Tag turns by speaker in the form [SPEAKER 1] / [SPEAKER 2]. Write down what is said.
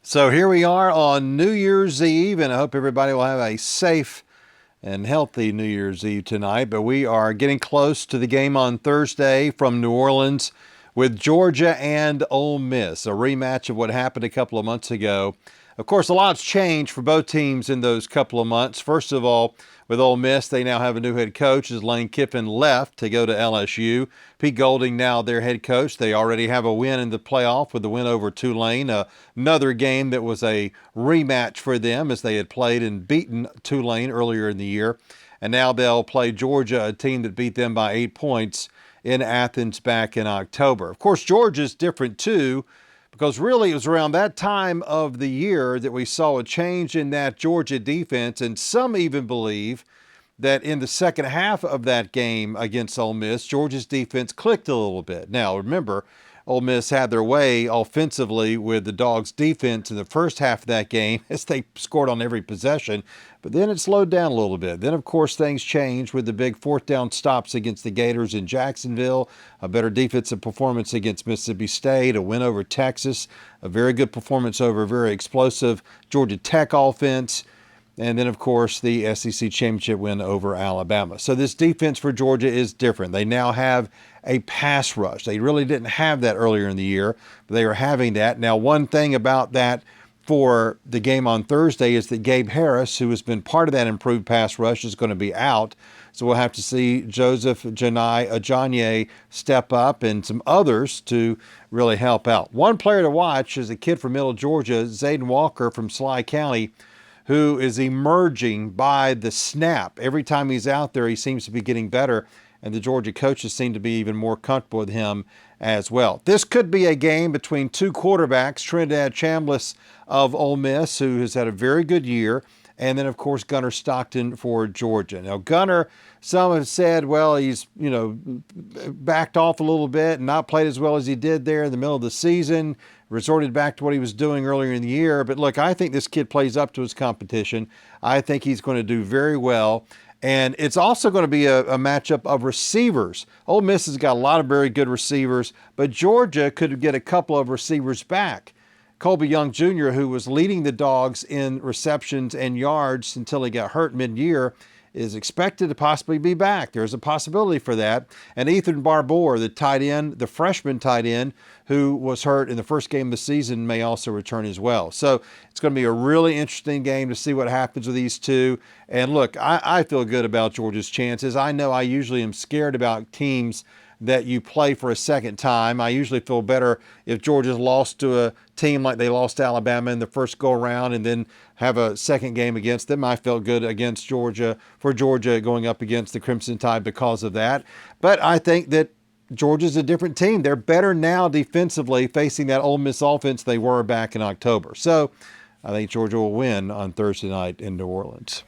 [SPEAKER 1] So here we are on New Year's Eve, and I hope everybody will have a safe and healthy New Year's Eve tonight. But we are getting close to the game on Thursday from New Orleans with Georgia and Ole Miss, a rematch of what happened a couple of months ago. Of course, a lot's changed for both teams in those couple of months. First of all, with Ole Miss, they now have a new head coach as Lane Kiffin left to go to LSU. Pete Golding now their head coach. They already have a win in the playoff with the win over Tulane, another game that was a rematch for them as they had played and beaten Tulane earlier in the year. And now they'll play Georgia, a team that beat them by 8 points in Athens back in October. Of course, Georgia's different too, because really it was around that time of the year that we saw a change in that Georgia defense, and some even believe that in the second half of that game against Ole Miss, Georgia's defense clicked a little bit. Now, remember, Ole Miss had their way offensively with the Dogs' defense in the first half of that game as they scored on every possession, but then it slowed down a little bit. Then, of course, things changed with the big fourth down stops against the Gators in Jacksonville, a better defensive performance against Mississippi State, a win over Texas, a very good performance over a very explosive Georgia Tech offense, and then, of course, the SEC championship win over Alabama. So this defense for Georgia is different. They now have a pass rush. They really didn't have that earlier in the year, but they are having that. Now, one thing about that for the game on Thursday is that Gabe Harris, who has been part of that improved pass rush, is going to be out. So we'll have to see Joseph Ajonye step up and some others to really help out. One player to watch is a kid from Middle Georgia, Zayden Walker from Sly County, who is emerging by the snap. Every time he's out there, he seems to be getting better, and the Georgia coaches seem to be even more comfortable with him as well. This could be a game between two quarterbacks, Trinidad Chambliss of Ole Miss, who has had a very good year, and then, of course, Gunnar Stockton for Georgia. Now, Gunnar, some have said, well, he's, backed off a little bit and not played as well as he did there in the middle of the season, resorted back to what he was doing earlier in the year. But look, I think this kid plays up to his competition. I think he's going to do very well. And it's also going to be a matchup of receivers. Ole Miss has got a lot of very good receivers, but Georgia could get a couple of receivers back. Colby Young Jr., who was leading the Dogs in receptions and yards until he got hurt mid-year, is expected to possibly be back. There's a possibility for that. And Ethan Barbour, the tight end, the freshman tight end, who was hurt in the first game of the season, may also return as well. So it's going to be a really interesting game to see what happens with these two. And look, I feel good about Georgia's chances. I know I usually am scared about teams that you play for a second time. I usually feel better if Georgia's lost to a team like they lost to Alabama in the first go-around and then have a second game against them. I felt good against Georgia, for Georgia going up against the Crimson Tide because of that. But I think that Georgia's a different team. They're better now defensively facing that Ole Miss offense they were back in October. So I think Georgia will win on Thursday night in New Orleans.